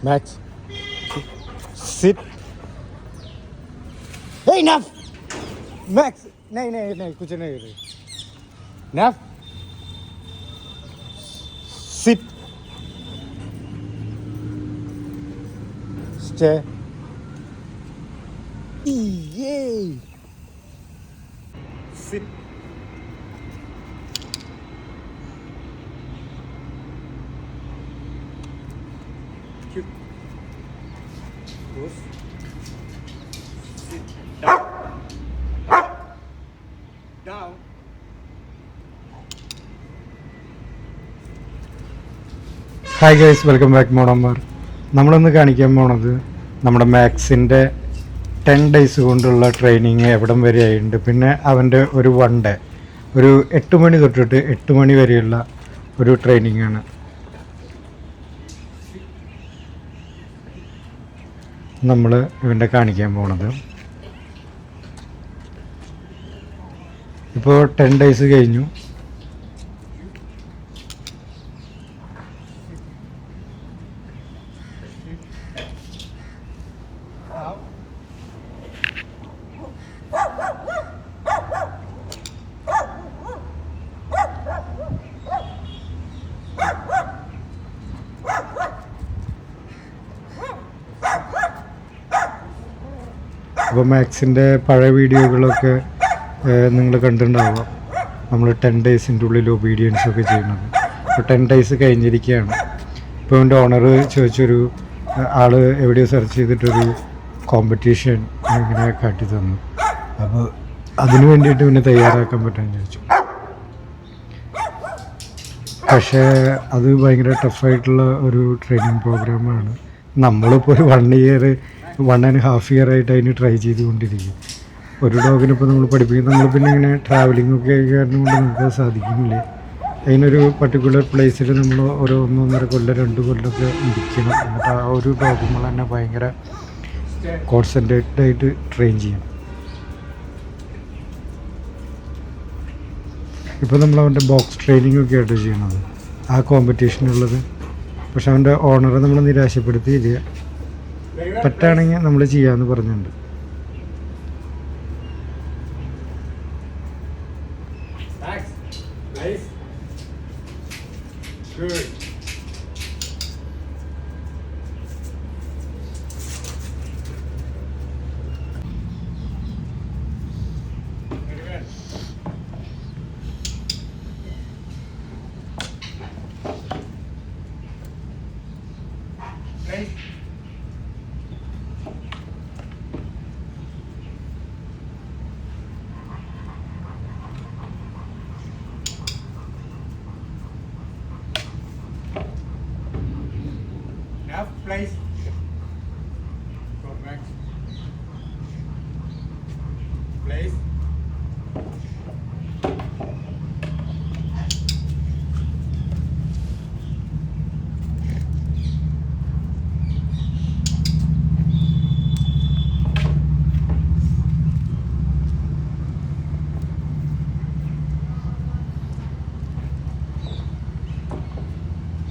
Max, sit. Hey, enough. Max, नहीं कुछ नहीं. Enough. Sit. Stay. Yay. Sit. Goes. Sit down. Down. Hi guys, welcome back മോണന്മാർ. നമ്മളിന്ന് കാണിക്കാൻ പോണത് നമ്മുടെ മാക്സിൻ്റെ 10 days കൊണ്ടുള്ള ട്രെയിനിങ് എവിടം വരെ ആയിട്ടുണ്ട്. പിന്നെ അവൻ്റെ ഒരു 1 day, ഒരു 8 മണി തൊട്ടിട്ട് 8 മണി വരെയുള്ള ഒരു ട്രെയിനിങ്ങാണ്. നമ്മൾ ഇവൻ്റെ കാണിക്കാൻ പോണത്. ഇപ്പോൾ 10 days കഴിഞ്ഞു. അപ്പോൾ മാക്സിൻ്റെ പഴയ വീഡിയോകളൊക്കെ നിങ്ങൾ കണ്ടിട്ടുണ്ടാവുക. നമ്മൾ 10 daysൻ്റെ ഉള്ളിൽ ഒബീഡിയൻസൊക്കെ ചെയ്യുന്നത്. അപ്പോൾ 10 days കഴിഞ്ഞിരിക്കുകയാണ്. ഇപ്പോൾ എൻ്റെ ഓണർ ചോദിച്ചൊരു ആൾ എവിടെയോ സെർച്ച് ചെയ്തിട്ടൊരു കോമ്പറ്റീഷൻ ഇങ്ങനെ കാട്ടി തന്നു. അപ്പോൾ അതിന് വേണ്ടിയിട്ട് പിന്നെ തയ്യാറാക്കാൻ പറ്റുമെന്ന് ചോദിച്ചു. പക്ഷേ അത് ഭയങ്കര ടഫായിട്ടുള്ള ഒരു ട്രെയിനിങ് പ്രോഗ്രാമാണ്. നമ്മളിപ്പോൾ ഒരു 1.5 year ആയിട്ട് അതിന് ട്രൈ ചെയ്തുകൊണ്ടിരിക്കും. ഒരു ഡോഗിനിപ്പോൾ നമ്മൾ പഠിപ്പിക്കും. നമ്മൾ പിന്നെ ഇങ്ങനെ ട്രാവലിങ്ങൊക്കെ കാരണം കൊണ്ട് നമുക്ക് സാധിക്കുന്നില്ല. അതിനൊരു പർട്ടിക്കുലർ പ്ലേസിൽ നമ്മൾ ഒരു 1.5 കൊല്ലം 2 കൊല്ലമൊക്കെ ഇരിക്കണം. എന്നിട്ട് ആ ഒരു ഡോഗ് നമ്മൾ തന്നെ ഭയങ്കര കോൺസെൻട്രേറ്റഡ് ആയിട്ട് ട്രെയിൻ ചെയ്യണം. ഇപ്പോൾ നമ്മൾ അവൻ്റെ ബോക്സ് ട്രെയിനിങ്ങൊക്കെ ആയിട്ട് ചെയ്യണത് ആ കോമ്പറ്റീഷനുള്ളത്. പക്ഷെ അവൻ്റെ ഓണറെ നമ്മൾ നിരാശപ്പെടുത്തിയില്ല. പറ്റുകയാണെങ്കിൽ നമ്മൾ ചെയ്യാമെന്ന് പറഞ്ഞിട്ടുണ്ട്. Place. Go back. Place.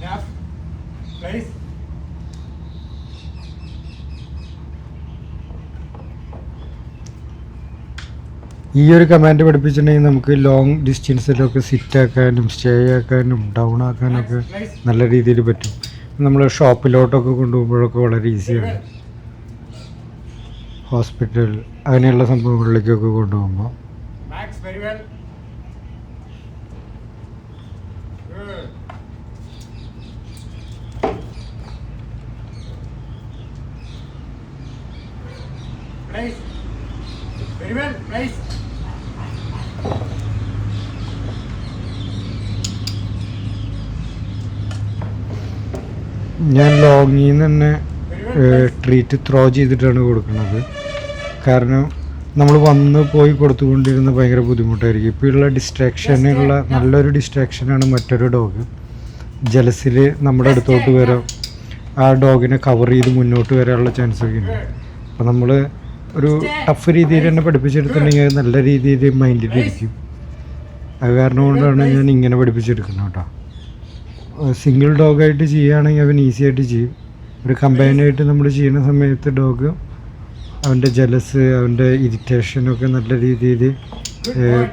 Now, place. ഈ ഒരു കമാൻഡ് പഠിപ്പിച്ചിട്ടുണ്ടെങ്കിൽ നമുക്ക് ലോങ് ഡിസ്റ്റൻസിലൊക്കെ സിറ്റ് ആക്കാനും സ്റ്റേ ആക്കാനും ഡൗൺ ആക്കാനൊക്കെ നല്ല രീതിയിൽ പറ്റും. നമ്മൾ ഷോപ്പിലോട്ടൊക്കെ കൊണ്ടുപോകുമ്പോഴൊക്കെ വളരെ ഈസിയാണ്. ഹോസ്പിറ്റൽ അങ്ങനെയുള്ള സംഭവങ്ങളിലേക്കൊക്കെ കൊണ്ടുപോകുമ്പോൾ ഞാൻ ലോങ്ങിൽ നിന്ന് തന്നെ ട്രീറ്റ് ത്രോ ചെയ്തിട്ടാണ് കൊടുക്കുന്നത്. കാരണം നമ്മൾ വന്ന് പോയി കൊടുത്തുകൊണ്ടിരുന്ന ഭയങ്കര ബുദ്ധിമുട്ടായിരിക്കും. ഇപ്പോൾ ഉള്ള ഡിസ്ട്രാക്ഷനുള്ള നല്ലൊരു ഡിസ്ട്രാക്ഷനാണ് മറ്റൊരു ഡോഗ്. ജലസിൽ നമ്മുടെ അടുത്തോട്ട് വരാം, ആ ഡോഗിനെ കവർ ചെയ്ത് മുന്നോട്ട് വരാനുള്ള ചാൻസൊക്കെ ഉണ്ട്. അപ്പോൾ നമ്മൾ ഒരു ടഫ് രീതിയിൽ തന്നെ പഠിപ്പിച്ചെടുത്തിട്ടുണ്ടെങ്കിൽ അത് നല്ല രീതിയിൽ മൈൻഡിലിരിക്കും. അത് കാരണം കൊണ്ടാണ് ഞാൻ ഇങ്ങനെ പഠിപ്പിച്ചെടുക്കുന്നത് കേട്ടോ. സിംഗിൾ ഡോഗായിട്ട് ചെയ്യുകയാണെങ്കിൽ അവൻ ഈസി ആയിട്ട് ചെയ്യും. ഒരു കമ്പൈനായിട്ട് നമ്മൾ ചെയ്യുന്ന സമയത്ത് ഡോഗ് അവൻ്റെ ജലസ്, അവൻ്റെ ഇറിറ്റേഷനൊക്കെ നല്ല രീതിയിൽ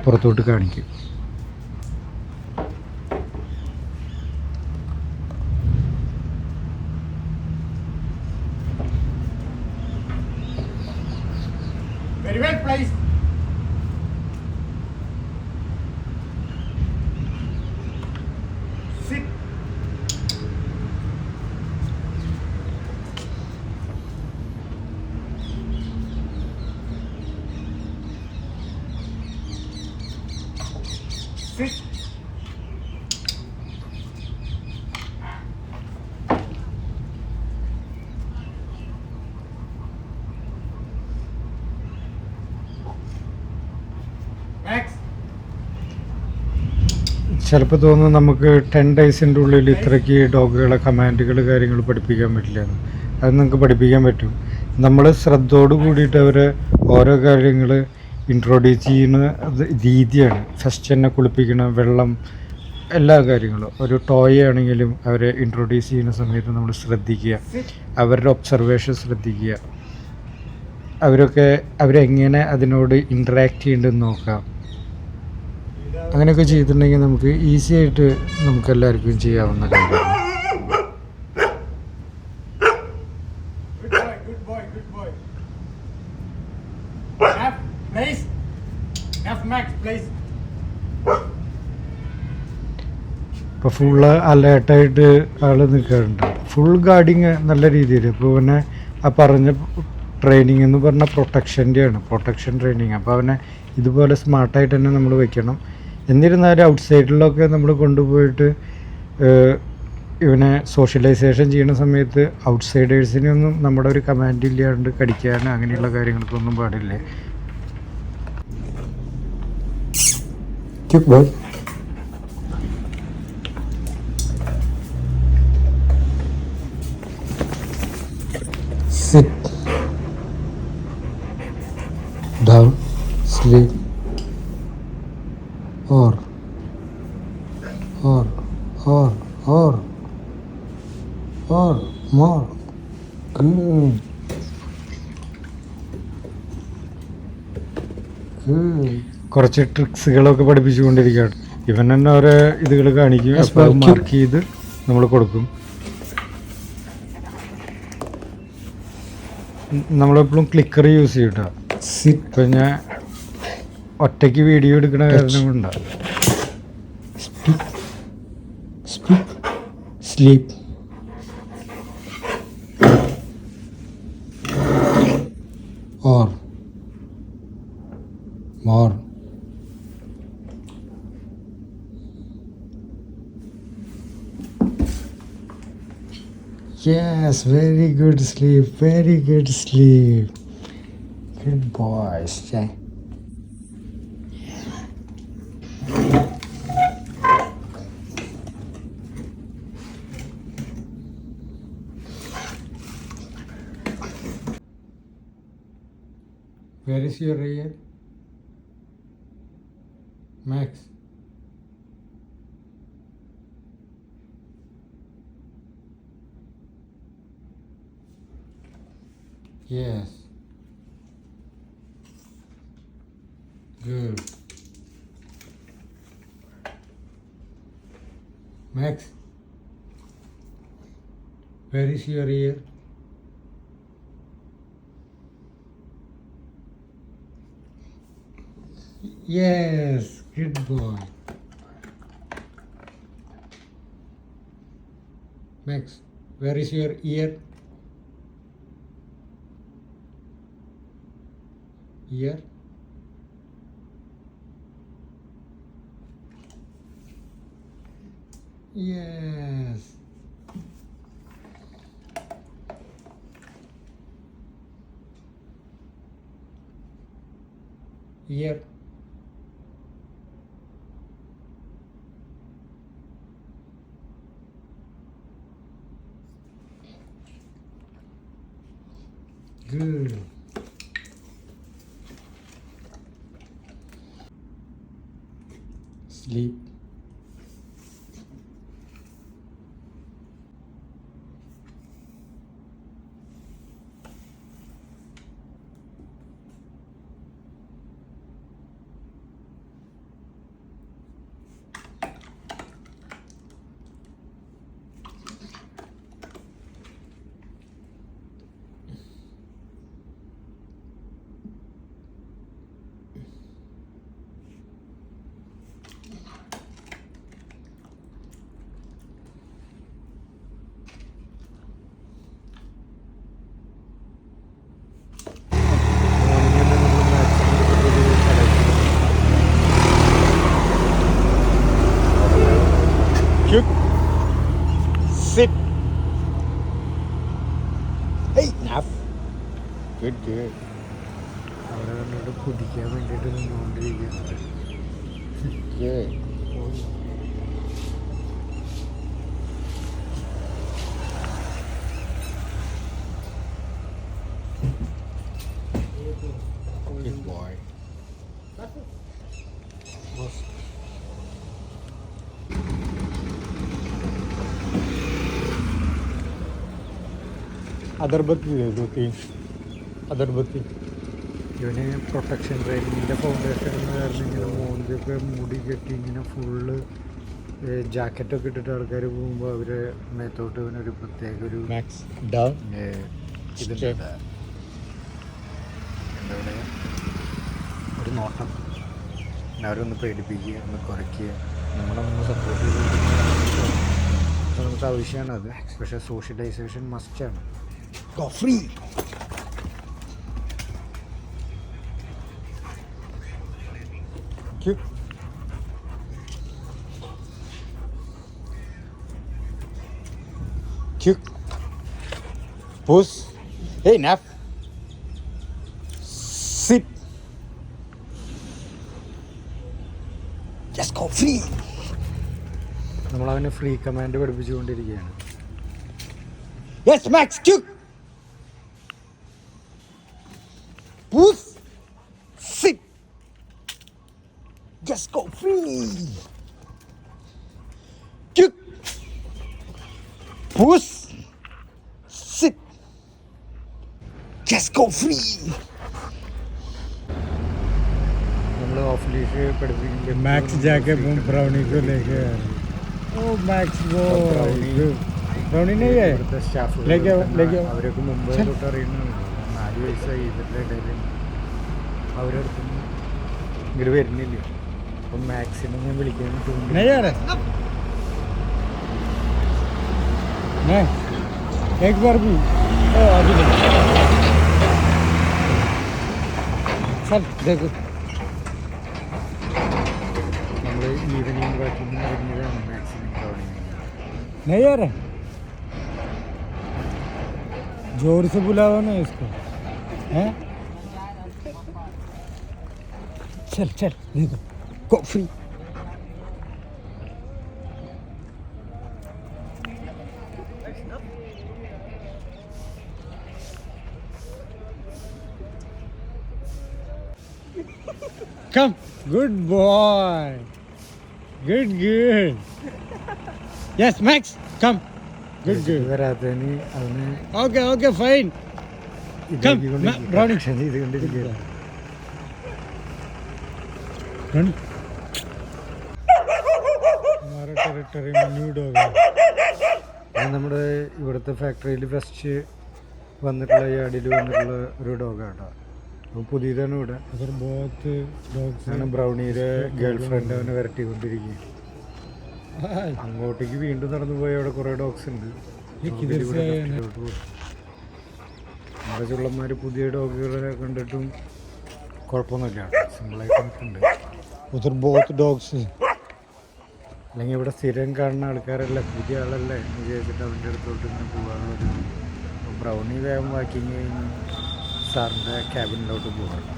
പുറത്തോട്ട് കാണിക്കും. Very well placed. Sit. Sit. Max. ചിലപ്പോൾ തോന്നും നമുക്ക് 10 ഡേയ്സിൻ്റെ ഉള്ളിൽ ഇത്രയ്ക്ക് ഡോഗുകളെ കമാൻഡുകൾ കാര്യങ്ങൾ പഠിപ്പിക്കാൻ പറ്റില്ല എന്ന്. അത് നിങ്ങൾക്ക് പഠിപ്പിക്കാൻ പറ്റും. നമ്മൾ ശ്രദ്ധയോട് കൂടിയിട്ട് അവരെ ഓരോ കാര്യങ്ങൾ ഇൻട്രൊഡ്യൂസ് ചെയ്യുന്ന രീതിയാണ്. ഫസ്റ്റ് തന്നെ കുളിപ്പിക്കണം, വെള്ളം, എല്ലാ കാര്യങ്ങളും. ഒരു ടോയ് ആണെങ്കിലും അവരെ ഇൻട്രൊഡ്യൂസ് ചെയ്യുന്ന സമയത്ത് നമ്മൾ ശ്രദ്ധിക്കുക, അവരുടെ ഒബ്സർവേഷൻ ശ്രദ്ധിക്കുക, അവരെങ്ങനെ അതിനോട് ഇൻറ്ററാക്ട് ചെയ്യേണ്ടതെന്ന് നോക്കാം. അങ്ങനെയൊക്കെ ചെയ്തിട്ടുണ്ടെങ്കിൽ നമുക്ക് ഈസി ആയിട്ട് നമുക്ക് എല്ലാവർക്കും ചെയ്യാവുന്ന കാര്യമാണ്. Good boy, good boy, good boy. F, place. F, Max, place. ഇപ്പോൾ ഫുള്ള് അലേർട്ടായിട്ട് ആൾ നിൽക്കാറുണ്ട്. ഫുൾ ഗാർഡിങ് നല്ല രീതിയിൽ. ഇപ്പോൾ പിന്നെ ആ പറഞ്ഞ ട്രെയിനിങ് എന്ന് പറഞ്ഞാൽ പ്രൊട്ടക്ഷൻ്റെയാണ്, പ്രൊട്ടക്ഷൻ ട്രെയിനിങ്. അപ്പോൾ അവനെ ഇതുപോലെ സ്മാർട്ടായിട്ട് തന്നെ നമ്മൾ വെക്കണം. എന്നിരുന്നാലും ഔട്ട് സൈഡിലൊക്കെ നമ്മൾ കൊണ്ടുപോയിട്ട് ഇവനെ സോഷ്യലൈസേഷൻ ചെയ്യുന്ന സമയത്ത് ഔട്ട്സൈഡേഴ്സിനൊന്നും നമ്മുടെ ഒരു കമാൻഡ് ഇല്ലാണ്ട് കടിക്കാൻ അങ്ങനെയുള്ള കാര്യങ്ങൾക്കൊന്നും പാടില്ല. Sit down, sleep, or more. Good. കുറച്ച് ട്രിക്സുകളൊക്കെ പഠിപ്പിച്ചുകൊണ്ടിരിക്കുകയാണ്. ഇവൻ തന്നെ ഓരോ ഇതുകൾ കാണിക്കും. അപ്പോൾ അത് മാർക്ക് ചെയ്ത് നമ്മൾ കൊടുക്കും. നമ്മളെപ്പോഴും ക്ലിക്കർ യൂസ് ചെയ്യും കേട്ടോ. ഇപ്പം ഞാൻ ഒറ്റയ്ക്ക് വീഡിയോ എടുക്കുന്ന കാരണം കൊണ്ടാണ്. Sleep, or more. Yes, very good sleep, very good sleep. Good boys. Yeah. Where is your ear? Max. Yes. Good. Max. Where is your ear? Yes, good boy. Max, where is your ear? Ear? Yes. Ear. Good. Sleep. Hey, Naf. Good, good. അവിടെ കണ്ടിട്ട് കുടിക്കാൻ വേണ്ടിയിട്ട് നിന്നുകൊണ്ടിരിക്കുകയാണ്. Good. Good boy. Agarbatti ദേ അഗർബത്തി ഇവന് protection ട്രെയിനിങ്ങിൻ്റെ foundation എന്ന കാരണം ഇങ്ങനെ മോന്തിയൊക്കെ മുടി കെട്ടി ഇങ്ങനെ ഫുള്ള് ജാക്കറ്റൊക്കെ ഇട്ടിട്ട് ആൾക്കാർ പോകുമ്പോൾ അവരെ മേത്തോട്ട് ഇവനൊരു പ്രത്യേക ഒരു Max, down. ഇതുണ്ട്. എന്താ പറയുക, ഒരു നോട്ടം. അവരൊന്ന് പേടിപ്പിക്കുക, ഒന്ന് കുറയ്ക്കുക, നമ്മളൊന്ന് സപ്പോർട്ട് ചെയ്ത് നമുക്ക് ആവശ്യമാണ് അത്. പക്ഷേ സോഷ്യലൈസേഷൻ മസ്റ്റാണ്. Go free. Kick. Kick. Push. Hey, Naf. Sit. Just go free. നമ്മളവനെ ഫ്രീ കമാൻഡ് പഠിപ്പിച്ചുകൊണ്ടിരിക്കുകയാണ്. Yes, Max. Kick. Push. Sit. Just go free. Kick. Push. Sit. Just go free. നമ്മൾ ഓഫ് ലീഷ് പഠിപ്പിക്കുമ്പോൾ मैक्स जाके brownie को लेके आ रहे। O Max वो brownie नहीं है ഇവിടുത്തെ സ്റ്റാഫ് लेके അവരൊക്കെ മുമ്പ് തൊട്ട് അറിയുന്നതാണ്. 4 വയസ്സായി ഇതിൻ്റെ ഇടയിൽ അവരടുത്ത് ഇങ്ങോട്ട് വരുന്നില്ല. അപ്പം മാക്സിമം ഞാൻ വിളിക്കാൻ नहीं आ रहा नहीं एक बार भी ओ अभी नहीं चल देखो നമ്മൾ ഈവനിങ് വാക്കിംഗ് ഇറങ്ങിയതാണ് മാക്സിമം ക്രൗഡിങ്. नहीं आ रहा जोर से बुलाओ ना इसको हैं चल चल देखो गो free Come, good boy. Good, good. Yes, Max, come. Good, good. വരാത്തതിന് അവന് Okay, okay, fine. Brownie. ചെയ്തുകൊണ്ടിരിക്കുകയാണ്. Run. हमारा टेरिटरी में न्यू डॉग है. അത് നമ്മുടെ ഇവിടുത്തെ ഫാക്ടറിയിൽ ഫസ്റ്റ് വന്നിട്ടുള്ള യാർഡിൽ വന്നിട്ടുള്ള ഒരു ഡോഗാട്ടോ. അപ്പോൾ പുതിയതാണ് ഇവിടെ. अगर बहुत डॉग्स അങ്ങനെ ബ്രൗണിയുടെ ഗേൾ ഫ്രണ്ട് അവനെ വരട്ടിക്കൊണ്ടിരിക്കുക. हैं അങ്ങോട്ടേക്ക് വീണ്ടും നടന്നു പോയി അവിടെ കുറേ ഡോഗ്സ് ഉണ്ട്. ये किधर से आए हैं? നമ്മുടെ ചുള്ളന്മാർ പുതിയ ഡോഗുകളെ കണ്ടിട്ടും കുഴപ്പമൊന്നുമില്ല, സിമ്പിളായിട്ട് നിൽക്കുന്നുണ്ട്. उधर बहुत डॉग्स हैं. അല്ലെങ്കിൽ ഇവിടെ സ്ഥിരം കാണുന്ന ആൾക്കാരല്ല, പുതിയ ആളല്ലേ എന്ന് വിചാരിച്ചിട്ട് അവൻ്റെ അടുത്തോട്ട് ഇങ്ങനെ പോകാനുള്ളൊരു. ബ്രൗണി വേഗം വാക്കിങ് കഴിഞ്ഞ് സാറിൻ്റെ ക്യാബിനിലോട്ട് പോകാറ്.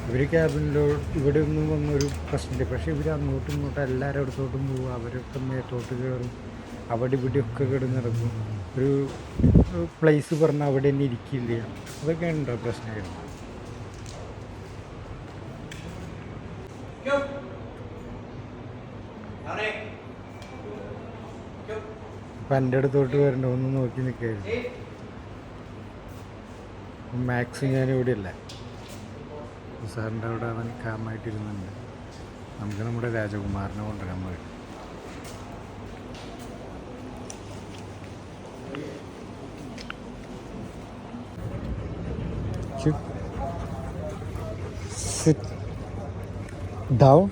ഇവർ ക്യാബിനിലോട്ട് ഇവിടെ ഒന്നും വന്നൊരു പ്രശ്നമില്ല. പക്ഷേ ഇവർ അങ്ങോട്ടും ഇങ്ങോട്ടും എല്ലാവരും അടുത്തോട്ടും പോകും, അവരൊക്കെ മേത്തോട്ട് കയറും, അവിടെ ഇവിടെയൊക്കെ കിടന്നിറങ്ങും. ഒരു പ്ലേസ് പറഞ്ഞാൽ അവിടെ തന്നെ ഇരിക്കില്ല. അതൊക്കെ ഉണ്ടോ പ്രശ്നങ്ങൾ. അപ്പം എൻ്റെ അടുത്തോട്ട് വരണ്ട, ഒന്ന് നോക്കി നിൽക്കായിരുന്നു. മാക്സ് ഞാനിവിടെ ഇല്ല, സാറിൻ്റെ അവിടെ അവൻ കാമായിട്ടിരുന്നുണ്ട്. നമുക്ക് നമ്മുടെ രാജകുമാരനെ കൊണ്ടുവരാൻ പോയി. Sit. Down.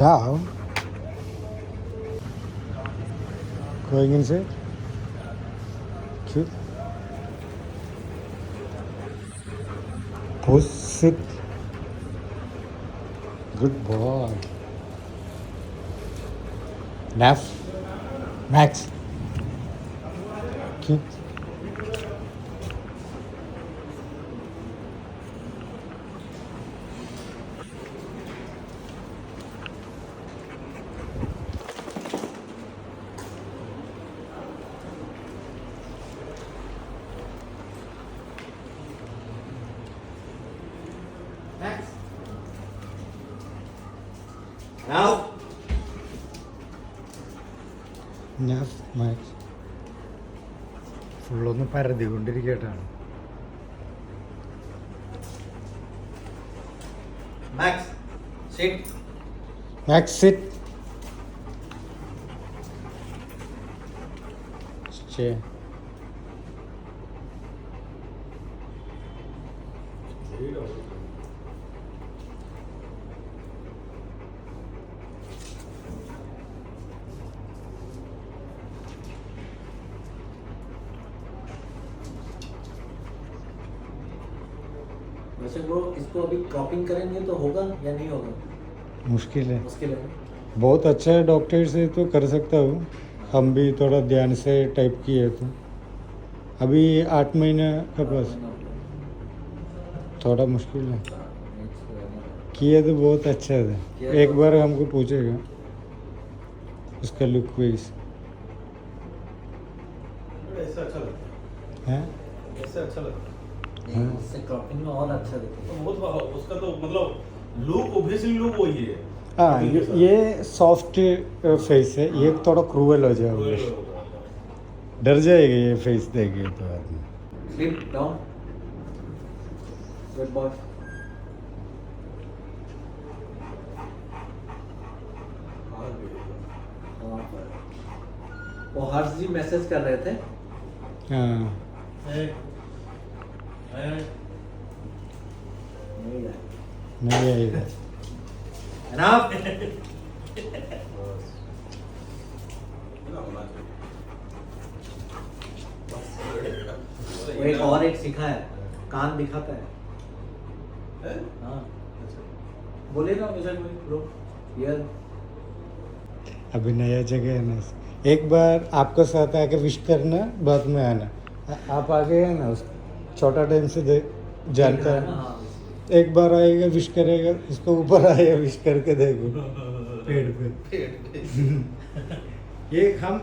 Down. Going inside. Cute. Push, sit. Good boy. Naf. Max. Kick. Max. Now. Naf. Max. ഫുള്ളൊന്ന് പരതി കൊണ്ടിരിക്കട്ടാണ്. Max. Sit. Max, sit. Stay. वैसे ब्रो इसको अभी क्रॉपिंग करेंगे तो होगा या नहीं होगा? मुश्किल है. मुश्किल है. बहुत अच्छा है, डॉक्टर से तो कर सकता हूँ. हम भी थोड़ा ध्यान से टाइप किए तो अभी 8 महीने का पास थोड़ा मुश्किल है. किए तो बहुत अच्छा था. एक बार हमको पूछेगा उसका लुक वाइज. ऐसा अच्छा लगता है. है, ऐसे अच्छा लगता है। हाँ. इससे क्रॉपिंग में और अच्छा तो दिखेगा. वो तो उसका तो मतलब लुक ऑब्वियसली लुक वही है। हाँ, ये सॉफ्ट फेस है. ये थोड़ा क्रूअल हो जाएगा. डर जाएगा ये फेस देखे तो आदमी. Sleep down. Good boy. वो हर्ष जी मैसेज कर रहे थे. हाँ. नहीं है. नहीं आएगा. Enough. वो एक और एक सीखा है, कान दिखाता है. हाँ. बोले ना मुझे ब्रो यार. अभी नया जगह है ना. एक बार आपके साथ आके विश करना, बाद में आना. आप आ गए हैं ना, उस छोटा टाइम से जानता है. हाँ. एक बार आएगा विश करेगा, उसको ऊपर आएगा विश करके देखो पेड़ पे. ये हम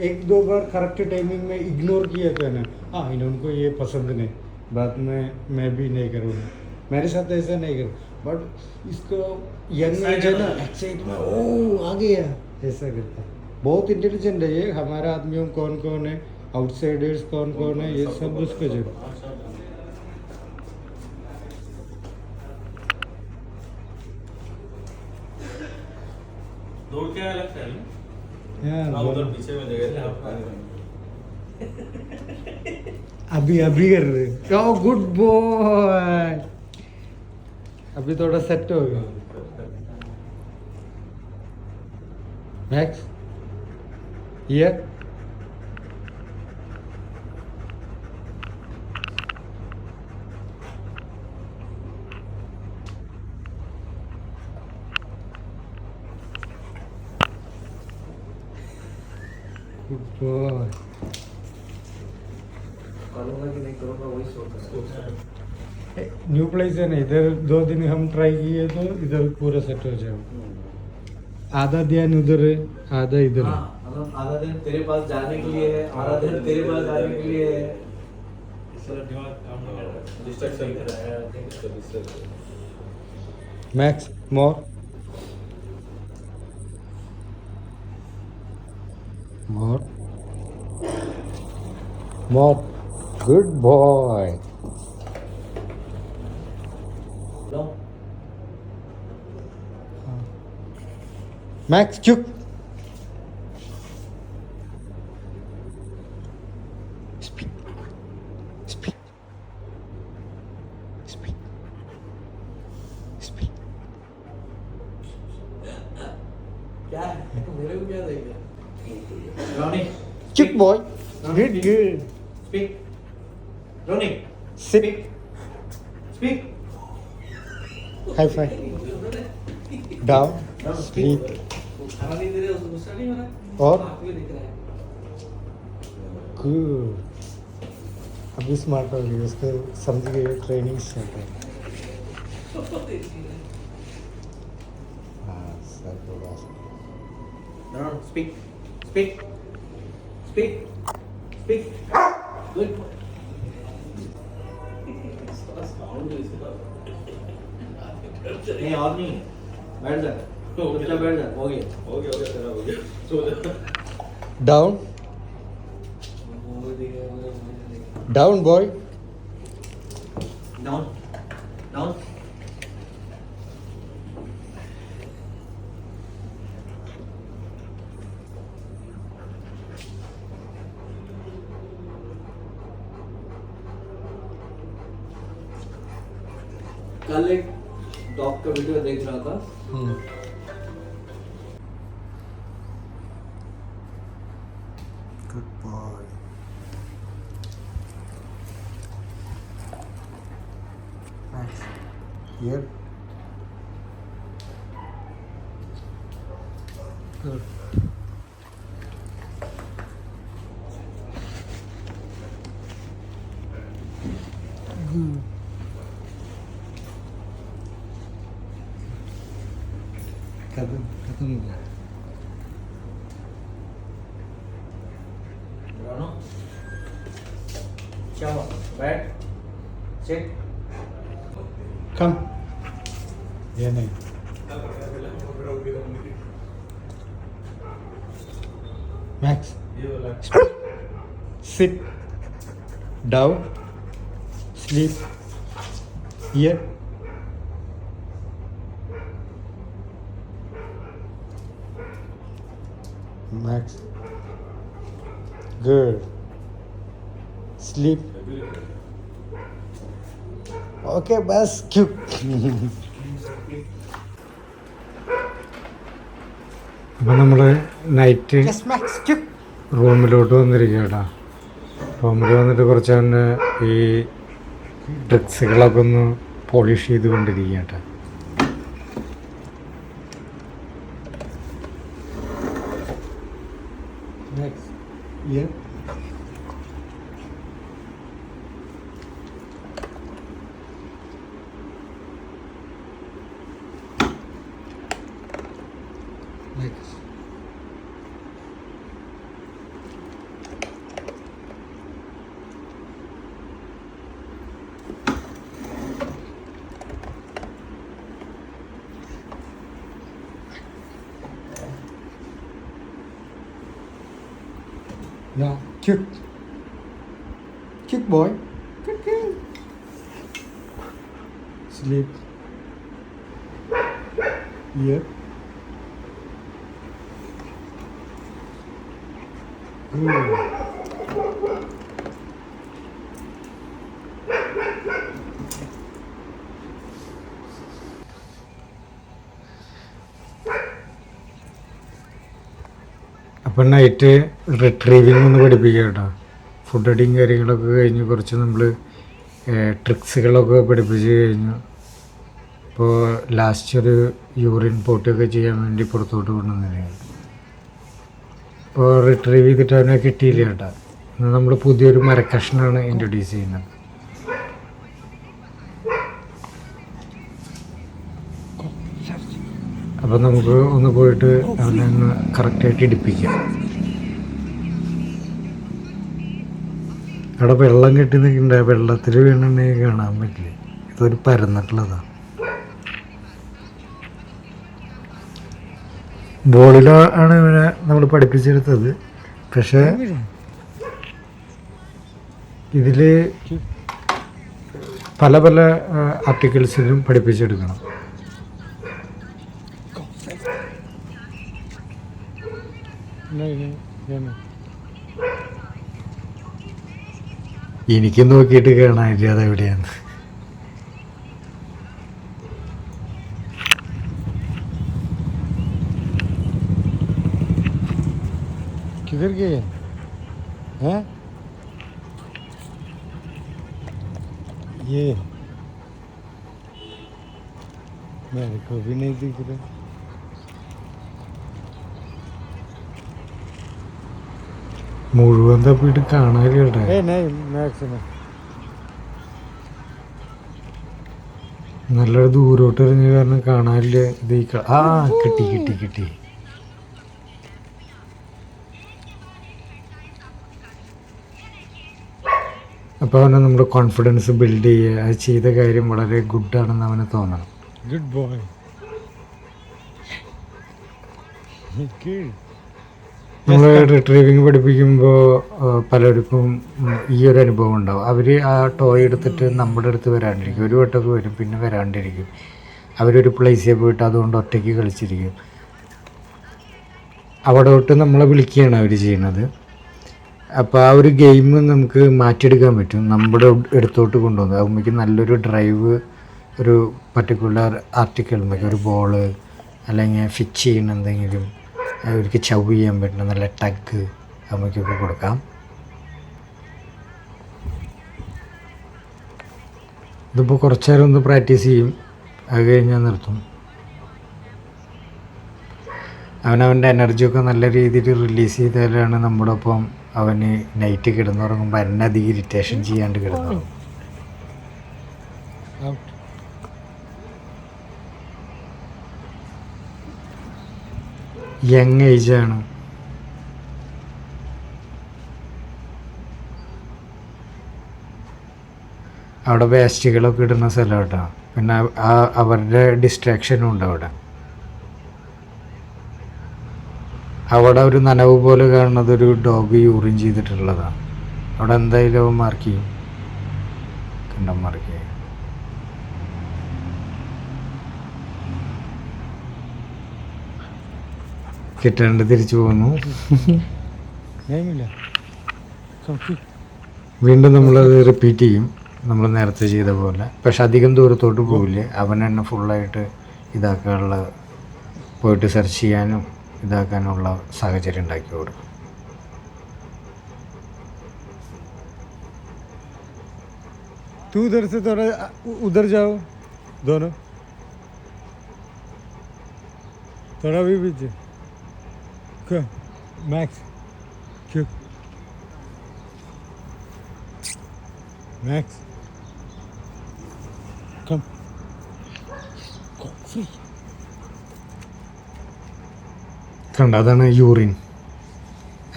1-2 बार करेक्ट टाइमिंग में इग्नोर किए थे ना. हाँ, इनको ये पसंद नहीं, बाद में मैं भी नहीं करूँगा. मेरे साथ ऐसा नहीं करूँ, बट इसको यंग एज है ना, एक्साइटमेंट, ओह आ गया, ऐसा करता है. बहुत इंटेलिजेंट है ये. हमारा आदमियों कौन कौन है, आउटसाइडर्स कौन कौन है, ये सब उसको जो. दौड़ के आया लगता है हाँ, ना। उधर पीछे में जगह थे आप अभी कर रहे. Oh good boy. अभी थोड़ा सेट हो गया. Max here. Good boy. करूँगा कि नहीं करूँगा वही सोच रहा हूँ. न्यू प्लेस है ना, इधर 2 दिन हम ट्राई किए तो इधर पूरा सेट हो जाएगा. आधा ध्यान उधर है, आधा इधर है. हाँ, मतलब आधा दिन तेरे पास जाने के लिए है, आधा दिन तेरे पास आने के लिए है. दिमाग काम नहीं कर रहा, डिस्ट्रैक्शन कर रहा है. Max more. More. More. Good boy. लो. मैक्स चुप. स्पीक. स्पीक. स्पीक. स्पीक. क्या है? मेरे को क्या देगा? रोनी. चुप boy. Good good. Speak. Ronnie. Sit. Speak. High five down sleep खाना नहीं दे रहे उसको गुस्सा नहीं हो रहा है? और आपको दिख रहा है गुड अभी स्मार्ट हो गई उसको समझ गई ट्रेनिंग स्टार्ट है हाँ सर बोला No, speak. Speak. Speak. Speak. Good. नहीं और नहीं बैठ जा चुपचाप बैठ जा हो गया हो गया तेरा हो गया सो जा down down boy down down कल एक डॉग का वीडियो देख रहा था गुड बॉय हियर गुड खत्म हो गया दोनों चलो बैठ सिट कम ये नहीं मैक्स ये वाला sit down sleep here max good sleep okay bas cute അപ്പം നമ്മൾ നൈറ്റ് yes max cute റൂമിലോട്ട് വന്നിരിക്കുക കേട്ടോ. റൂമിൽ വന്നിട്ട് കുറച്ച് തന്നെ ഈ ഡ്രഗ്സുകളൊക്കെ ഒന്ന് പോളിഷ് ചെയ്തുകൊണ്ടിരിക്കുക കേട്ടോ. max here max yeah cute cute boy cute sleep here good അപ്പം നൈറ്റ് റിട്രീവിങ് ഒന്ന് പഠിപ്പിക്കുക കേട്ടോ. ഫുഡ് അടിയും കാര്യങ്ങളൊക്കെ കഴിഞ്ഞ് കുറച്ച് നമ്മൾ ട്രിക്സുകളൊക്കെ പഠിപ്പിച്ച് കഴിഞ്ഞു. ഇപ്പോൾ ലാസ്റ്റ് ഒരു യൂറിൻ പോട്ടൊക്കെ ചെയ്യാൻ വേണ്ടി പുറത്തോട്ട് കൊണ്ടുവന്നിരുന്നു. ഇപ്പോൾ റിട്രീവ് ചെയ്തിട്ട് അവനെ കിട്ടിയില്ല കേട്ടോ. ഇന്ന് നമ്മൾ പുതിയൊരു മരക്കഷ്ണമാണ് ഇൻട്രൊഡ്യൂസ് ചെയ്യുന്നത്. അപ്പം നമുക്ക് ഒന്ന് പോയിട്ട് അവനെ ഒന്ന് കറക്റ്റായിട്ട് ഇടിപ്പിക്കാം. അവിടെ വെള്ളം കെട്ടി നിൽക്കണ്ട, വെള്ളത്തിൽ വീണെങ്കിൽ കാണാൻ പറ്റില്ല. ഇതൊരു പരന്നിട്ടുള്ളതാണ്. ബോളിലാണ് ഇവനെ നമ്മൾ പഠിപ്പിച്ചെടുത്തത്. പക്ഷേ ഇതിൽ പല പല ആർട്ടിക്കിൾസിലും പഠിപ്പിച്ചെടുക്കണം. नहीं नहीं ये नहीं എനിക്ക് നോക്കിയിട്ട് കാണാനില്ല അതെവിടെയാണ്. किधर गए हैं ये मेरे को भी नहीं दिख रहा. മുഴുവൻ തപ്പിയിട്ട് കാണാനില്ല. ए नहीं मैक्स में. നല്ല ദൂരോട്ട് എറിഞ്ഞ കാരണം കാണാനില്ല. ഇത് ആ കിട്ടി കിട്ടി കിട്ടി. അപ്പോൾ അവനെ നമ്മുടെ കോൺഫിഡൻസ് ബിൽഡ് ചെയ്യുക, അത് ചെയ്ത കാര്യം വളരെ ഗുഡാണെന്ന് അവന് തോന്നണം. Good boy. Good. നമ്മൾ റിട്രീവിങ് പഠിപ്പിക്കുമ്പോൾ പലർക്കും ഈ ഒരു അനുഭവം ഉണ്ടാവും. അവർ ആ ടോയ് എടുത്തിട്ട് നമ്മുടെ അടുത്ത് വരാണ്ടിരിക്കും. ഒരു വട്ടമൊക്കെ വരും, പിന്നെ വരാണ്ടിരിക്കും. അവരൊരു പ്ലേസിൽ പോയിട്ട് അതുകൊണ്ട് ഒറ്റയ്ക്ക് കളിച്ചിരിക്കും. അവിടെ തൊട്ട് നമ്മളെ വിളിക്കുകയാണ് അവർ ചെയ്യുന്നത്. അപ്പോൾ ആ ഒരു ഗെയിം നമുക്ക് മാറ്റിയെടുക്കാൻ പറ്റും, നമ്മുടെ അടുത്തോട്ട് കൊണ്ടുവന്നത്. അമ്മയ്ക്ക് നല്ലൊരു ഡ്രൈവ്, ഒരു പർട്ടിക്കുലർ ആർട്ടിക്കിളുമ്മയ്ക്ക് ഒരു ബോള് അല്ലെങ്കിൽ ഫിച്ച് ചെയ്യുന്ന എന്തെങ്കിലും, അവർക്ക് ചവ് ചെയ്യാൻ പറ്റുന്ന നല്ല ടഗ് അമ്മയ്ക്കൊക്കെ കൊടുക്കാം. ഇതിപ്പോൾ കുറച്ച് നേരം ഒന്ന് പ്രാക്ടീസ് ചെയ്യും, അത് കഴിഞ്ഞാൽ നിർത്തും. അവനവൻ്റെ എനർജിയൊക്കെ നല്ല രീതിയിൽ റിലീസ് ചെയ്താലാണ് നമ്മുടെ ഒപ്പം അവന് നൈറ്റ് കിടന്നുറങ്ങുമ്പോൾ എന്നെ അധികം ഇറിറ്റേഷൻ ചെയ്യാണ്ട് കിടന്നുറങ്ങും. Out. യങ് ഏജാണ്. അവിടെ വേസ്റ്റുകളൊക്കെ ഇടുന്ന സ്ഥലം കേട്ടോ. പിന്നെ അവരുടെ ഡിസ്ട്രാക്ഷനും ഉണ്ട് അവിടെ. അവിടെ ഒരു നനവ് പോലെ കാണുന്നത് ഒരു ഡോഗ് യൂറിൻ ചെയ്തിട്ടുള്ളതാണ്. അവിടെ എന്തായാലും അവൻ മാർക്ക് ചെയ്യും, കണ്ടം മാർക്ക് ചെയ്യും. കിട്ടാണ്ട് തിരിച്ചു പോകുന്നു. नहीं मिला. Come quick. വീണ്ടും നമ്മളത് റിപ്പീറ്റ് ചെയ്യും, നമ്മൾ നേരത്തെ ചെയ്ത പോലെ. പക്ഷെ അധികം ദൂരത്തോട്ട് പോവില്ല. അവൻ തന്നെ ഫുള്ളായിട്ട് ഇതാക്കാനുള്ള, പോയിട്ട് സെർച്ച് ചെയ്യാനും ഇതാക്കാനുള്ള സാഹചര്യം ഉണ്ടാക്കി കൊടുക്കും. तू उधर से थोड़ा उधर जाओ, दोनों थोड़ा भी पीछे. मैक्स क्यों? मैक्स कम. फ्री. കണ്ട, അതാണ് യൂറിൻ,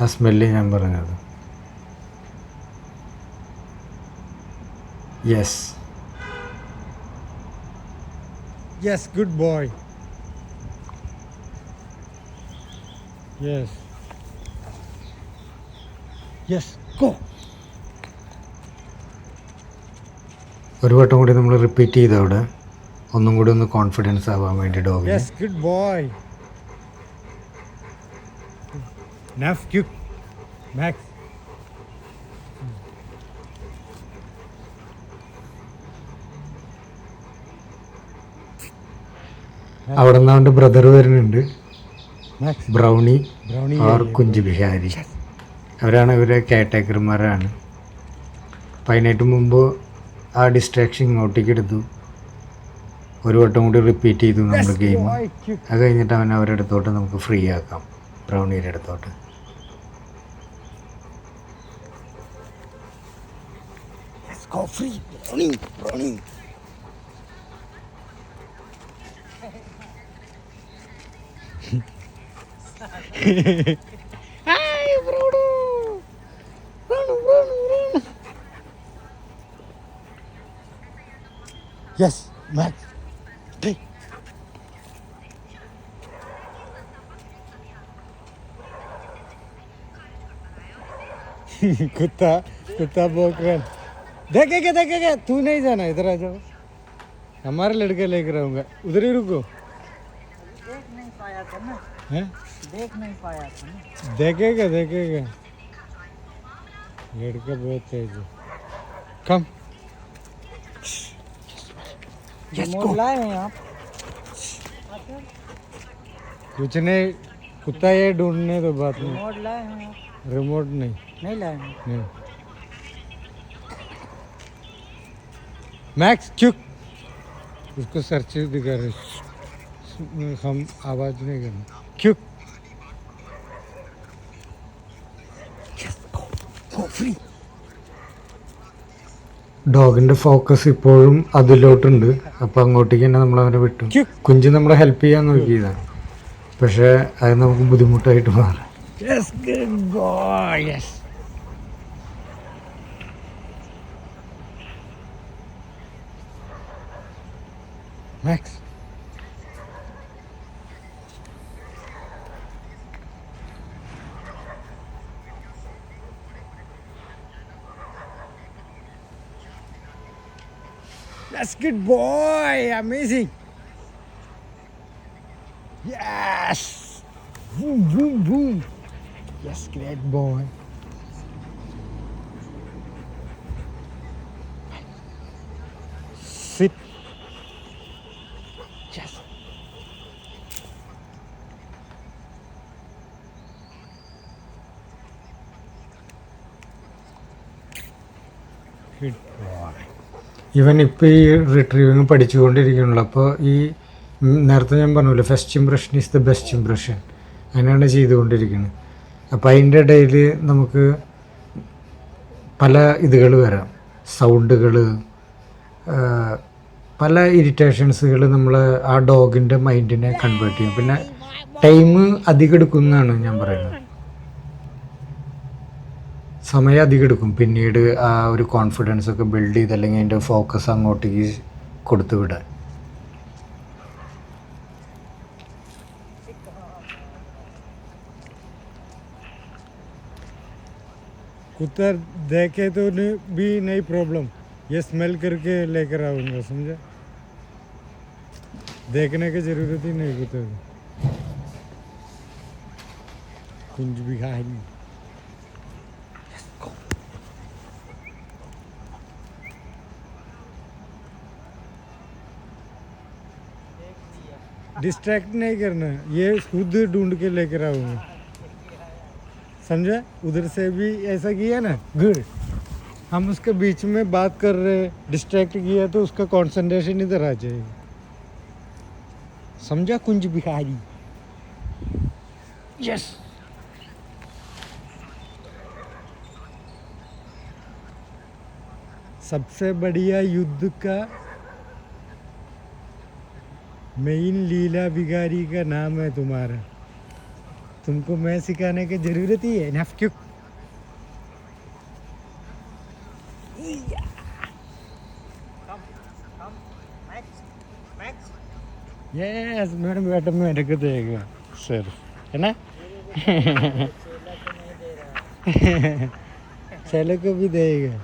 ആ സ്മെല്ല് ഞാൻ പറഞ്ഞത്. Yes Yes, good boy. Yes. Yes, go. ഒരു വട്ടം കൂടി നമ്മൾ റിപ്പീറ്റ് ചെയ്തവിടെ ഒന്നും കൂടി ഒന്ന് കോൺഫിഡൻസ് ആവാൻ വേണ്ടി ഡോഗിന്. Yes, good boy. Naf, cute. Max. അവിടെ നിന്ന് അവൻ്റെ ബ്രദർ വരുന്നുണ്ട്, Max. Brownie Brownie. Or Kunju Bihari. അവരാണ് ഇവരെ കെയർടേക്കർമാരാണ്. അപ്പം അതിനായിട്ട് മുമ്പ് ആ ഡിസ്ട്രാക്ഷൻ ഇങ്ങോട്ടേക്ക് എടുത്തു. ഒരു വട്ടം കൂടി റിപ്പീറ്റ് ചെയ്തു നമ്മൾ Yes, ഗെയിം. boy, cute. അത് കഴിഞ്ഞിട്ട് അവൻ അവരുടെ അടുത്തോട്ട് നമുക്ക് ഫ്രീ ആക്കാം, ബ്രൗണിയുടെ അടുത്തോട്ട്. Let's go free. Brownie, brownie. Hi, Bruno. Bruno. Yes, Max. Hey. कुत्ता भौंक रहा है. देखेगा तू नहीं जाना, इधर आ जाओ, हमारे लड़के लेकर आऊंगा. उधर ही रुको. देख नहीं पाया था ना. हैं? देख नहीं पाया था ना. देखेगा लड़का बहुत तेज है. कम. रिमोट लाए हैं आप? कुछ नहीं, कुत्ता ये ढूंढने तो बात नहीं. रिमोट लाए हैं आप? रिमोट नहीं. नहीं लाए हैं. नहीं. मैक्स चुप. उसको सर्च दिखा रहे, हम आवाज़ नहीं करना क्यों. ഡോഗിൻ്റെ ഫോക്കസ് ഇപ്പോഴും അതിലോട്ടുണ്ട്. അപ്പോൾ അങ്ങോട്ടേക്ക് തന്നെ നമ്മൾ അവനെ വിട്ടു. കുഞ്ച് നമ്മളെ ഹെൽപ്പ് ചെയ്യാൻ നോക്കിയതാണ്, പക്ഷേ അത് നമുക്ക് ബുദ്ധിമുട്ടായിട്ട് മാറി. Yes, good boy. Yes. Max. That's good boy. Amazing. Yes. Boom, boom, boom. Yes, great boy. Sit. Yes. Good boy. ഇവൻ ഇപ്പോൾ ഈ റിട്രീവിങ് പഠിച്ചുകൊണ്ടിരിക്കണല്ലോ. അപ്പോൾ ഈ നേരത്തെ ഞാൻ പറഞ്ഞല്ലോ, first impression is the best impression, അങ്ങനെയാണ് ചെയ്തുകൊണ്ടിരിക്കുന്നത്. അപ്പോൾ അതിൻ്റെ ഇടയിൽ നമുക്ക് പല ഇതുകൾ വരാം, സൗണ്ടുകൾ, പല ഇറിറ്റേഷൻസുകൾ നമ്മൾ ആ ഡോഗിൻ്റെ മൈൻഡിനെ കൺവേർട്ട് ചെയ്യും. പിന്നെ ടൈം അധികം എടുക്കുന്നതാണ് ഞാൻ പറയുന്നത്, സമയം അധികം എടുക്കും പിന്നീട് ആ ഒരു കോൺഫിഡൻസ് ഒക്കെ ബിൽഡ് ചെയ്ത് അല്ലെങ്കിൽ അതിൻ്റെ ഫോക്കസ് അങ്ങോട്ടേക്ക് കൊടുത്തു വിടാൻ. कुत्ता देखे तो भी नहीं प्रॉब्लम, ये स्मेल करके लेकर आऊँगा, समझा. देखने की ज़रूरत ही नहीं कुत्ते को, कुछ भी खा नहीं. डिस्ट्रैक्ट नहीं करना, ये खुद ढूंढ के लेकर आऊँगा, समझा. उधर से भी ऐसा किया ना, गुड. हम उसके बीच में बात कर रहे, डिस्ट्रैक्ट किया तो उसका कंसंट्रेशन इधर आ जाएगा, समझा. कुंज बिहारी. यस. सबसे बढ़िया युद्ध का मेन लीला बिगारी का नाम है तुम्हारा, तुमको मैं सिखाने की जरूरत ही है ना. क्यों. यस मैडम, मैडम मेरे को देगा सर, है ना. चलो को भी देगा.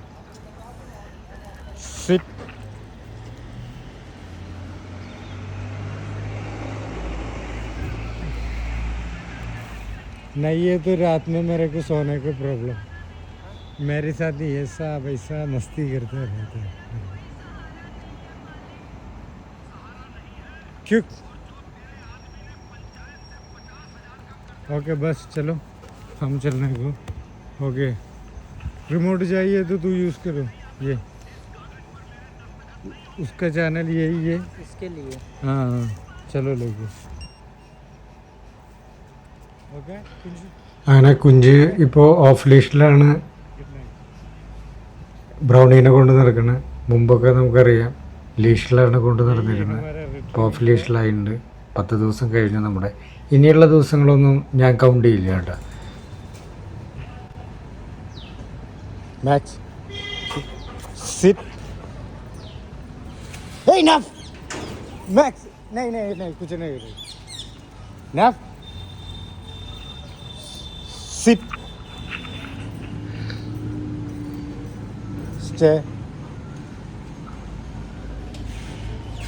सिट. नहीं ये तो रात में मेरे को सोने को प्रॉब्लम, मेरे साथ ही ऐसा वैसा मस्ती करता रहता है. क्यों. ओके बस चलो, हम चलने को. ओके रिमोट चाहिए तो तू यूज़ करो, ये उसका चैनल यही है इसके लिए. हाँ हाँ चलो लोगों. ओके. അങ്ങനെ കുഞ്ച് ഇപ്പോൾ ഓഫ് ലീഷിലാണ് ബ്രൗണീനെ കൊണ്ട് നടക്കുന്നത്. മുമ്പൊക്കെ നമുക്കറിയാം ലീഷിലാണ് കൊണ്ട് നടന്നിരുന്നത്. ഇപ്പോൾ ഓഫ് ലീഷിലായിട്ടുണ്ട്. 10 ദിവസം കഴിഞ്ഞു നമ്മുടെ. ഇനിയുള്ള ദിവസങ്ങളൊന്നും ഞാൻ കൗണ്ട് ചെയ്യില്ല കേട്ടോ. Max sit. हे नफ. मैक्स नहीं नहीं नहीं कुछ नहीं. नफ सिट. स्टे.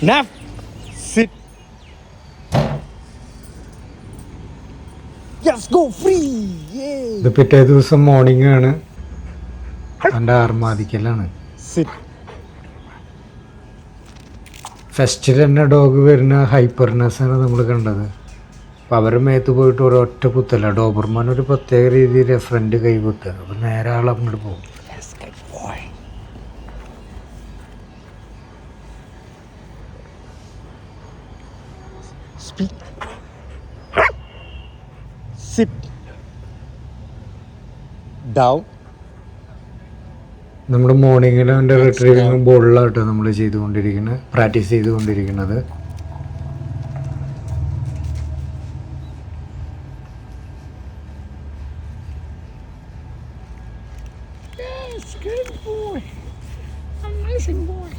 नफ सिट. Let's go free. ഇത് പിറ്റേ ദിവസം മോർണിംഗ് ആണ്. എൻ്റെ ആർമാദിക്കലാണ്. Sit. ഫസ്റ്റിൽ തന്നെ ഡോഗ് വരുന്ന ഹൈപ്പർനെസ്സാണ് നമ്മൾ കണ്ടത്. അപ്പോൾ അവരുടെ മേത്ത് പോയിട്ട് ഒരൊറ്റ കുത്തല്ല. ഡോബർമാൻ ഒരു പ്രത്യേക രീതിയിൽ ഫ്രണ്ട് കൈ കുത്തുക, അപ്പോൾ നേരെ ആൾ അങ്ങോട്ട് പോകും. speak, sit, down. നമ്മുടെ മോർണിംഗിൽ അവൻ്റെ റിട്രീവിങ് ബോളിലാട്ടോ നമ്മൾ ചെയ്തുകൊണ്ടിരിക്കുന്നത്, പ്രാക്ടീസ് ചെയ്തുകൊണ്ടിരിക്കുന്നത്. Yes, good boy. Amazing boy.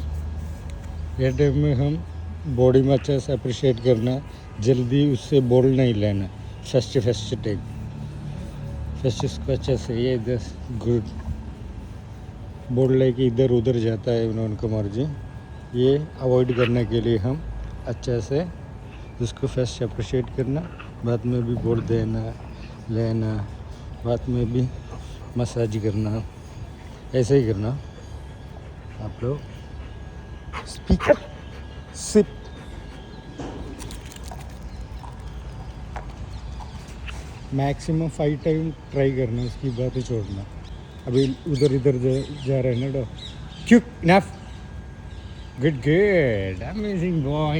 ये टाइम में हम बॉडी में अच्छे से अप्रिशिएट करना, जल्दी उससे बॉल नहीं लेना. फर्स्ट टाइम फर्स्ट इसको अच्छे से ये इधर गुड बॉल लेके इधर उधर जाता है उनका मर्जी. ये अवॉइड करने के लिए हम अच्छे से उसको फर्स्ट अप्रिशिएट करना, बाद में भी बॉल देना लेना, बाद में भी मसाज करना, ऐसे ही करना. आप लोग स्पीकर सिप मैक्सिमम 5 टाइम ट्राई करना, उसकी बात ही छोड़ना. अभी उधर इधर जा रहे हैं ना. डो क्यों enough good good amazing boy.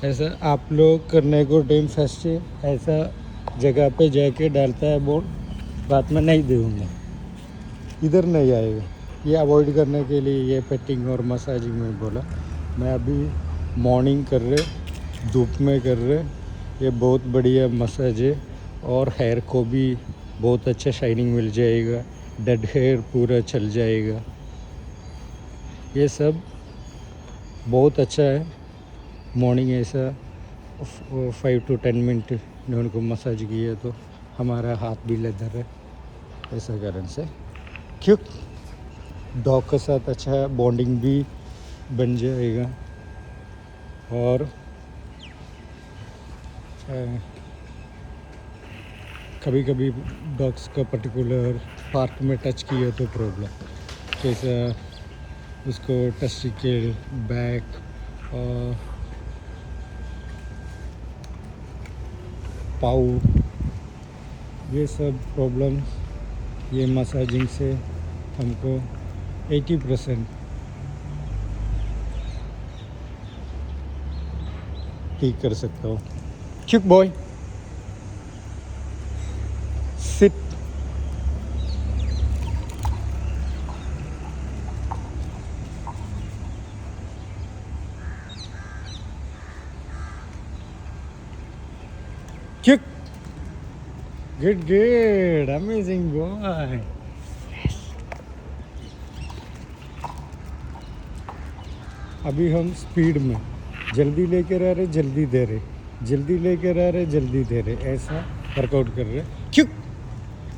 ऐसा आप लोग करने को टाइम फर्स्ट ऐसा जगह पे जाके डालता है बॉल, बाद में नहीं दूँगा, इधर नहीं आएगा. ये अवॉइड करने के लिए ये पेटिंग और मसाजिंग में बोला. मैं अभी मॉर्निंग कर रहे, धूप में कर रहे. ये बहुत बढ़िया मसाज है और हेयर को भी बहुत अच्छा शाइनिंग मिल जाएगा, डेड हेयर पूरा चल जाएगा. ये सब बहुत अच्छा है. मॉर्निंग ऐसा 5 to 10 मिनट ने उनको मसाज किया तो हमारा हाथ भी लेदर है, ऐसा कारण से. क्यों डॉग के साथ अच्छा बॉन्डिंग भी बन जाएगा. और कभी कभी डॉग्स का पर्टिकुलर पार्ट में टच किया तो प्रॉब्लम, जैसा उसको टेस्टिकल, बैक और पाउ, ये सब प्रॉब्लम ये मसाजिंग से हमको 80% ठीक कर सकता हूँ. Cute boy sit. Cute good good amazing boy. अभी हम स्पीड में जल्दी लेकर आ रहे, जल्दी दे रहे, जल्दी लेकर आ रहे, जल्दी दे रहे, ऐसा वर्कआउट कर रहे. क्यों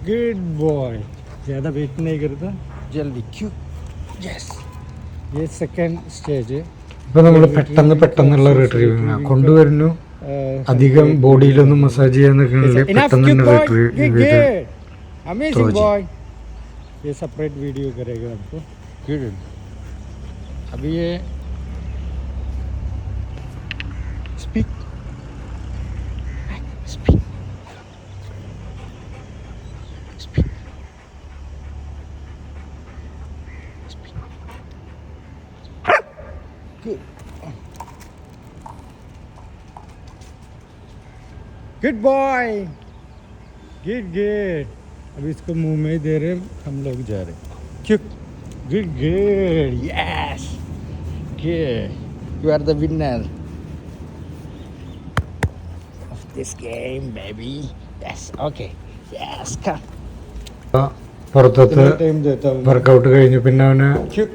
गुड बॉय. ज़्यादा वेट नहीं करता, जल्दी. क्यों यस. ये सेकंड സ്റ്റേജ്. ഇപ്പോൾ നമ്മൾ പെട്ടെന്നുള്ള റിട്രീവിങ് കൊണ്ടുവരുന്നു. അധികം ബോഡിയിലൊന്നും മസാജ് ചെയ്യാൻ നിൽക്കണില്ല, പെട്ടെന്ന് തന്നെ റിട്രീവ് ചെയ്ത് अमेजिंग बॉय. ये सेपरेट वीडियो करेगा आपको. गुड. अभी ये speak speak speak speak. Good boy. Good good. अभी इसको मुंह में ही दे रहे हैं, हम लोग जा रहे हैं. क्यों good good yes good. You are the winner of this game baby. Yes okay yes come. പുറത്തത്തെ टाइम देता हूँ. വർക്കൗട്ട് കഴിഞ്ഞ് പിന്നെ അവന് क्यों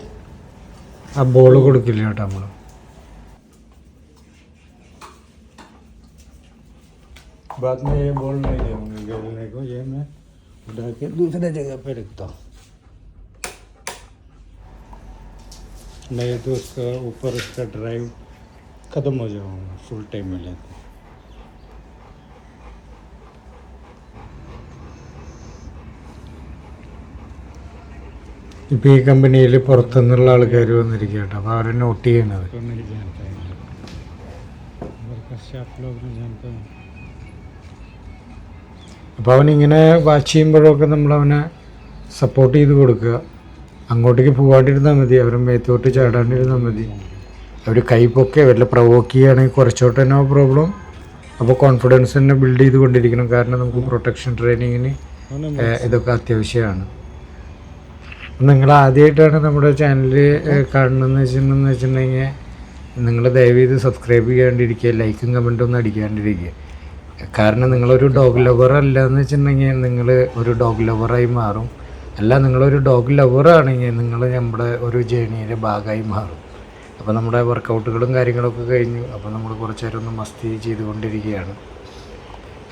ആ ബോൾ കൊടുക്കില്ല കേട്ടോ നമ്മൾ. बाद में ये बॉल नहीं देंगे खेलने को. ये मैं उठा के दूसरे जगह पे रखता हूँ, नहीं तो उसका ऊपर उसका ड्राइव ख़त्म हो जाऊँगा फुल टाइम में लेते. ഇപ്പോൾ ഈ കമ്പനിയിൽ പുറത്തുനിന്നുള്ള ആൾക്കാർ വന്നിരിക്കുക കേട്ടോ, അപ്പോൾ അവരെ നോട്ട് ചെയ്യണത്. तो नहीं जानता है वर्कर्स आप लोग नहीं जानते हैं. അപ്പോൾ അവനിങ്ങനെ വാച്ച് ചെയ്യുമ്പോഴൊക്കെ നമ്മൾ അവനെ സപ്പോർട്ട് ചെയ്ത് കൊടുക്കുക. അങ്ങോട്ടേക്ക് പോകാണ്ടിരുന്നാൽ മതി, അവരെ മേത്തോട്ട് ചാടാണ്ടിരുന്നാൽ മതി. അവർ കൈപ്പൊക്കെ വല്ല പ്രൊവോക്ക് ചെയ്യുകയാണെങ്കിൽ കുറച്ചോട്ടെ നോ പ്രോബ്ലം. അപ്പോൾ കോൺഫിഡൻസ് തന്നെ ബിൽഡ് ചെയ്തുകൊണ്ടിരിക്കണം. കാരണം നമുക്ക് പ്രൊട്ടക്ഷൻ ട്രെയിനിങ്ങിന് ഇതൊക്കെ അത്യാവശ്യമാണ്. നിങ്ങൾ ആദ്യമായിട്ടാണ് നമ്മുടെ ചാനൽ കാണണമെന്ന് വെച്ചിട്ടുണ്ടെങ്കിൽ നിങ്ങൾ ദയവേത് സബ്സ്ക്രൈബ് ചെയ്യാണ്ടിരിക്കുക, ലൈക്കും കമൻറ്റും ഒന്നും അടിക്കാണ്ടിരിക്കുക. കാരണം നിങ്ങളൊരു ഡോഗ് ലവർ അല്ല എന്ന് വെച്ചിട്ടുണ്ടെങ്കിൽ നിങ്ങൾ ഒരു ഡോഗ് ലവറായി മാറും. അല്ല, നിങ്ങളൊരു ഡോഗ് ലവറാണെങ്കിൽ നിങ്ങൾ നമ്മുടെ ഒരു ജേണിയുടെ ഭാഗമായി മാറും. അപ്പോൾ നമ്മുടെ വർക്കൗട്ടുകളും കാര്യങ്ങളൊക്കെ കഴിഞ്ഞു. അപ്പോൾ നമ്മൾ കുറച്ച് നേരം ഒന്ന് മസ്തി ചെയ്തുകൊണ്ടിരിക്കുകയാണ്.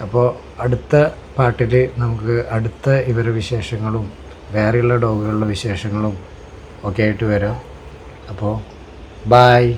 അപ്പോൾ അടുത്ത പാട്ടിൽ നമുക്ക് അടുത്ത ഇവരുടെ വിശേഷങ്ങളും വേറെയുള്ള ഡോഗുകളുടെ വിശേഷങ്ങളും ഒക്കെ ആയിട്ട് വരാം. അപ്പോൾ ബായ്.